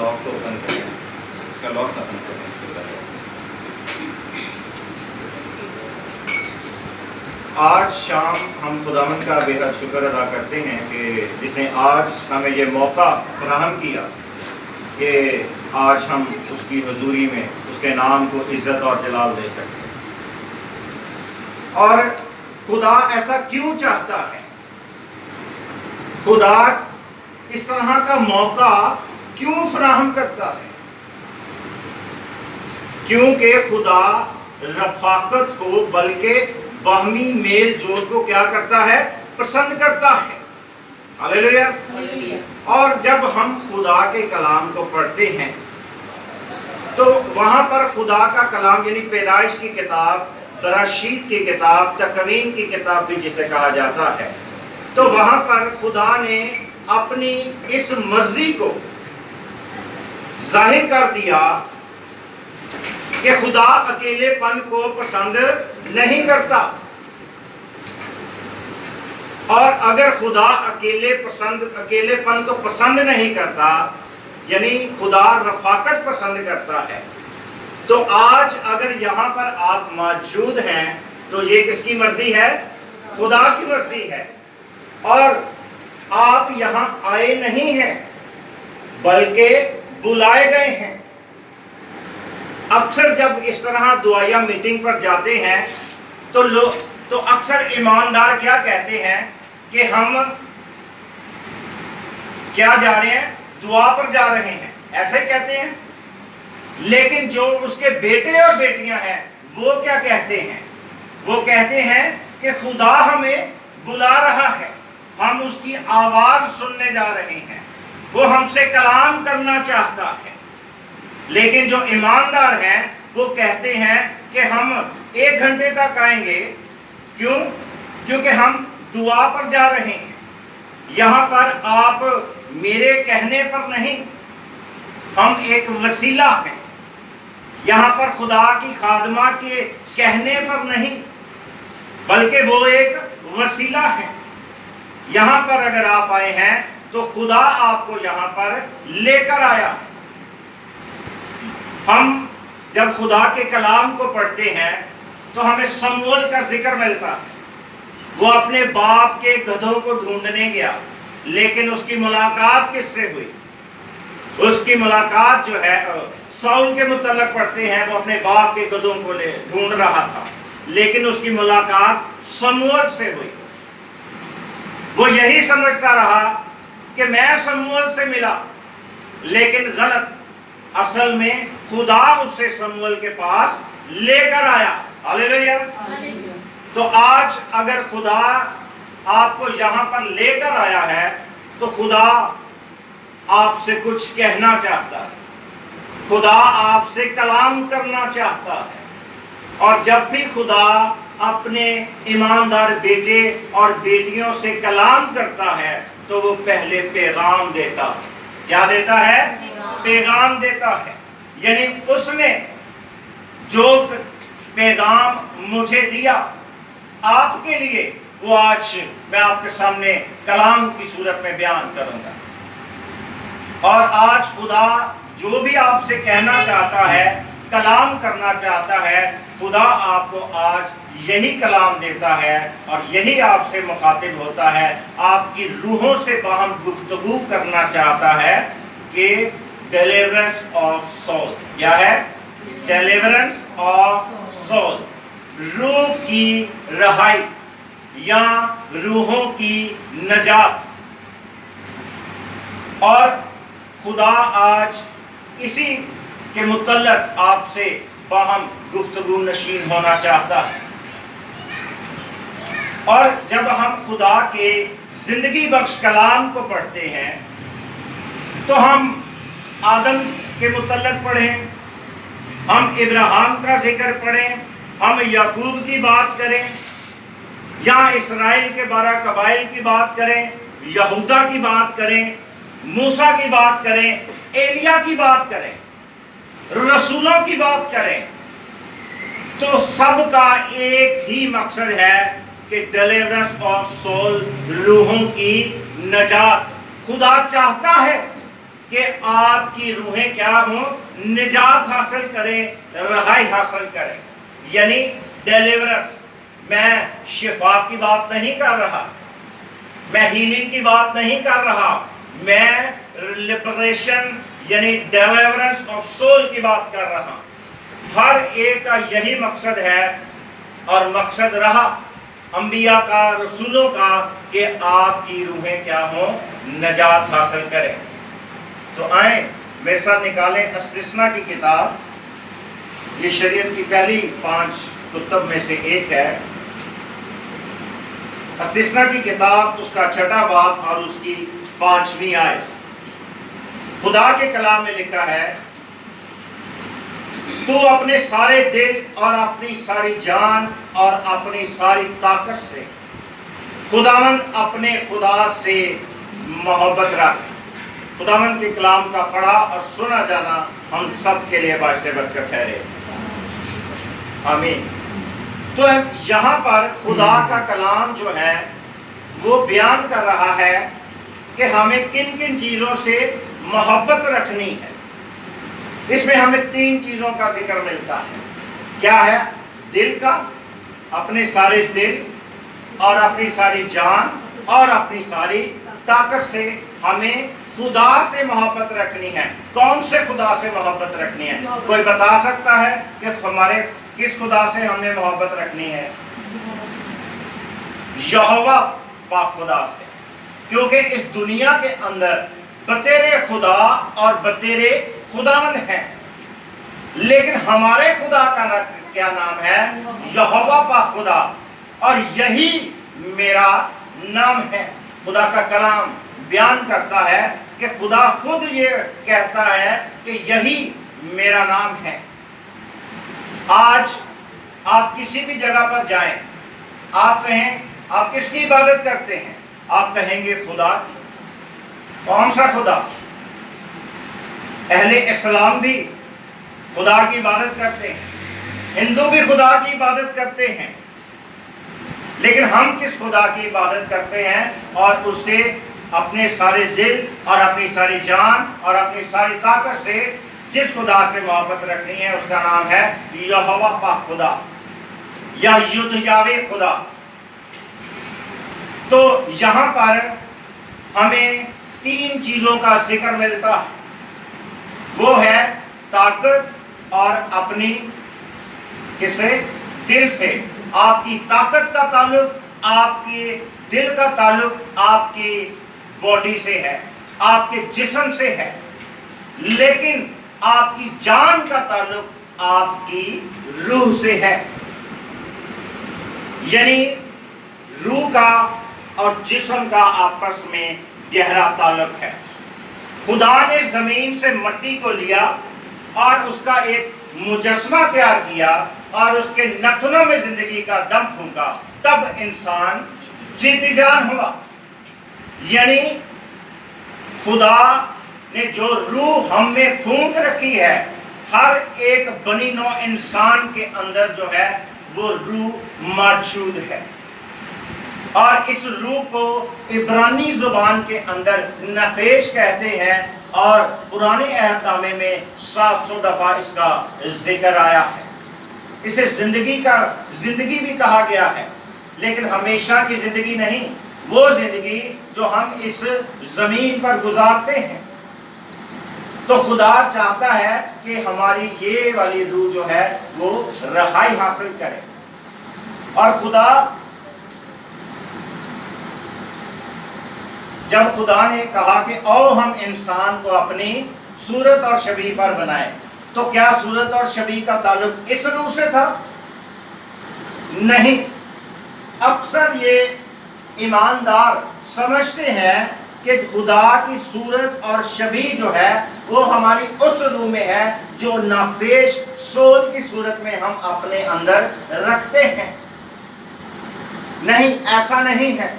Lock کو open کریں, اس کا لاک ختم کریں اس کے بعد. آج شام ہم خداوند کا بے حد شکر ادا کرتے ہیں کہ جس نے آج ہمیں یہ موقع فراہم کیا کہ آج ہم اس کی حضوری میں اس کے نام کو عزت اور جلال دے سکتے ہیں. اور خدا ایسا کیوں چاہتا ہے؟ خدا اس طرح کا موقع کیوں فراہم کرتا ہے؟ کیونکہ خدا رفاقت کو بلکہ باہمی میل جول کو کیا کرتا ہے؟ پسند کرتا ہے. ہاللیلویہ. اور جب ہم خدا کے کلام کو پڑھتے ہیں تو وہاں پر خدا کا کلام یعنی پیدائش کی کتاب, براشیت کی کتاب, تکوین کی کتاب بھی جسے کہا جاتا ہے, تو وہاں پر خدا نے اپنی اس مرضی کو ظاہر کر دیا کہ خدا اکیلے پن کو پسند نہیں کرتا. اور اگر خدا اکیلے پن کو پسند نہیں کرتا یعنی خدا رفاقت پسند کرتا ہے, تو آج اگر یہاں پر آپ موجود ہیں تو یہ کس کی مرضی ہے؟ خدا کی مرضی ہے. اور آپ یہاں آئے نہیں ہیں بلکہ بلائے گئے ہیں. اکثر جب اس طرح دعائیہ میٹنگ پر جاتے ہیں تو اکثر ایماندار کیا کہتے ہیں کہ ہم کیا جا رہے ہیں؟ دعا پر جا رہے ہیں, ایسا ہی کہتے ہیں. لیکن جو اس کے بیٹے اور بیٹیاں ہیں وہ کیا کہتے ہیں؟ وہ کہتے ہیں کہ خدا ہمیں بلا رہا ہے, ہم اس کی آواز سننے جا رہے ہیں, وہ ہم سے کلام کرنا چاہتا ہے. لیکن جو ایماندار ہیں وہ کہتے ہیں کہ ہم 1 گھنٹے تک آئیں گے. کیوں؟ کیونکہ ہم دعا پر جا رہے ہیں. یہاں پر آپ میرے کہنے پر نہیں, ہم ایک وسیلہ ہیں. یہاں پر خدا کی خادمہ کے کہنے پر نہیں بلکہ وہ ایک وسیلہ ہے. یہاں پر اگر آپ آئے ہیں تو خدا آپ کو یہاں پر لے کر آیا. ہم جب خدا کے کلام کو پڑھتے ہیں تو ہمیں سموئیل کا ذکر ملتا ہے. وہ اپنے باپ کے گدھوں کو ڈھونڈنے گیا, لیکن اس کی ملاقات کس سے ہوئی؟ اس کی ملاقات جو ہے ساؤل کے متعلق پڑھتے ہیں, وہ اپنے باپ کے گدھوں کو ڈھونڈ رہا تھا, لیکن اس کی ملاقات سموئیل سے ہوئی. وہ یہی سمجھتا رہا کہ میں سموئیل سے ملا, لیکن غلط. اصل میں خدا اس سے سموئیل کے پاس لے کر آیا. ہاللیلویہ. تو آج اگر خدا آپ کو یہاں پر لے کر آیا ہے تو خدا آپ سے کچھ کہنا چاہتا ہے, خدا آپ سے کلام کرنا چاہتا ہے. اور جب بھی خدا اپنے ایماندار بیٹے اور بیٹیوں سے کلام کرتا ہے تو وہ پہلے پیغام دیتا ہے. کیا دیتا ہے؟ پیغام دیتا ہے. یعنی اس نے جو پیغام مجھے دیا آپ کے لیے وہ آج میں آپ کے سامنے کلام کی صورت میں بیان کروں گا. اور آج خدا جو بھی آپ سے کہنا چاہتا ہے, کلام کرنا چاہتا ہے, خدا آپ کو آج یہی کلام دیتا ہے اور یہی آپ سے مخاطب ہوتا ہے. آپ کی روحوں سے باہم گفتگو کرنا چاہتا ہے کہ ڈیلیورنس آف سول. کیا ہے؟ ڈیلیورنس آف سول, روح کی رہائی یا روحوں کی نجات. اور خدا آج اسی کے متعلق آپ سے باہم گفتگو نشین ہونا چاہتا ہے. اور جب ہم خدا کے زندگی بخش کلام کو پڑھتے ہیں تو ہم آدم کے متعلق پڑھیں, ہم ابراہیم کا ذکر پڑھیں, ہم یعقوب کی بات کریں, یا اسرائیل کے 12 قبائل کی بات کریں, یہودا کی بات کریں, موسیٰ کی بات کریں, ایلیا کی بات کریں, رسولوں کی بات کریں, تو سب کا ایک ہی مقصد ہے کہ ڈیلیورنس آف سول, روحوں کی نجات. خدا چاہتا ہے کہ کہ آپ کی روحیں کیا ہوں؟ نجات حاصل کریں، رہائی حاصل کریں، یعنی ڈیلیورنس۔ میں شفا کی بات نہیں کر رہا، میں ہیلنگ کی بات نہیں کر رہا، میں لبریشن یعنی ڈیلیورنس آف سول کی بات کر رہا ہوں۔ ہر ایک کا یہی مقصد ہے اور مقصد رہا انبیاء کا، رسولوں کا، کہ آپ کی روحیں کیا ہوں؟ نجات حاصل کریں۔ تو آئیں میرے ساتھ نکالیں استثنا کی کتاب، یہ شریعت کی پہلی 5 کتب میں سے ایک ہے۔ استثنا کی کتاب، اس کا 6واں باب اور اس کی 5ویں آیت۔ خدا کے کلام میں لکھا ہے، تو اپنے سارے دل اور اپنی ساری جان اور اپنی ساری طاقت سے خداوند اپنے خدا سے محبت رکھ۔ خداوند کے کلام کا پڑھا اور سنا جانا ہم سب کے لیے باعث برکت ٹھہرے، آمین۔ تو یہاں پر خدا کا کلام جو ہے وہ بیان کر رہا ہے کہ ہمیں کن کن چیزوں سے محبت رکھنی ہے۔ اس میں ہمیں 3 چیزوں کا ذکر ملتا ہے۔ کیا ہے؟ دل کا، اپنے سارے دل اور اپنی ساری جان اور اپنی ساری طاقت سے ہمیں خدا سے محبت رکھنی ہے۔ کون سے خدا سے محبت رکھنی ہے؟ کوئی بتا سکتا ہے کہ ہمارے کس خدا سے ہم نے محبت رکھنی ہے؟ یہوہ پاک خدا سے، کیونکہ اس دنیا کے اندر بتیرے خدا اور بتیرے خداوند ہیں، لیکن ہمارے خدا کا کیا نام ہے؟ یہوہ پاک خدا، اور یہی میرا نام ہے۔ خدا کا کلام بیان کرتا ہے کہ خدا خود یہ کہتا ہے کہ یہی میرا نام ہے۔ آج آپ کسی بھی جگہ پر جائیں، آپ کہیں آپ کس کی عبادت کرتے ہیں؟ آپ کہیں گے خدا کی۔ کون سا خدا؟ اہل اسلام بھی خدا کی عبادت کرتے ہیں، ہندو بھی خدا کی عبادت کرتے ہیں، لیکن ہم کس خدا کی عبادت کرتے ہیں؟ اور اس سے اپنے سارے دل اور اپنی ساری جان اور اپنی ساری طاقت سے جس خدا سے محبت رکھنی ہے اس کا نام ہے یہوہ پاک خدا یا یدھیاوے خدا۔ تو یہاں پر ہمیں 3 چیزوں کا ذکر ملتا ہے، وہ ہے طاقت اور اپنی کسے؟ دل سے۔ آپ کی طاقت کا تعلق آپ کے دل کا تعلق آپ کی باڈی سے ہے، آپ کے جسم سے ہے، لیکن آپ کی جان کا تعلق آپ کی روح سے ہے۔ یعنی روح کا اور جسم کا آپس میں گہرا تعلق ہے۔ خدا نے زمین سے مٹی کو لیا اور اس کا ایک مجسمہ تیار کیا اور اس کے نتنوں میں زندگی کا دم پھونکا، تب انسان جیتی جان ہوا۔ یعنی خدا نے جو روح ہم میں پھونک رکھی ہے، ہر ایک بنی نوع انسان کے اندر جو ہے وہ روح موجود ہے، اور اس روح کو عبرانی زبان کے اندر نفیش کہتے ہیں، اور پرانے عہد نامے میں 700 دفعہ اس کا ذکر آیا ہے۔ اسے زندگی بھی کہا گیا ہے، لیکن ہمیشہ کی زندگی نہیں، وہ زندگی جو ہم اس زمین پر گزارتے ہیں۔ تو خدا چاہتا ہے کہ ہماری یہ والی روح جو ہے وہ رہائی حاصل کرے، اور خدا جب خدا نے کہا کہ او ہم انسان کو اپنی صورت اور شبیہ پر بنائے، تو کیا صورت اور شبیہ کا تعلق اس روح سے تھا؟ نہیں۔ اکثر یہ ایماندار سمجھتے ہیں کہ خدا کی صورت اور شبیہ جو ہے وہ ہماری اس روح میں ہے جو نافیش سول کی صورت میں ہم اپنے اندر رکھتے ہیں۔ نہیں، ایسا نہیں ہے،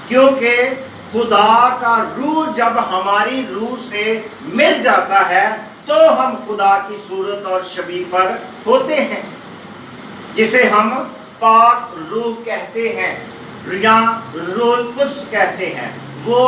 کیونکہ خدا کا روح جب ہماری روح سے مل جاتا ہے تو ہم خدا کی صورت اور شبیہ پر ہوتے ہیں، جسے ہم پاک روح کہتے ہیں یا روح القدس کہتے ہیں۔ وہ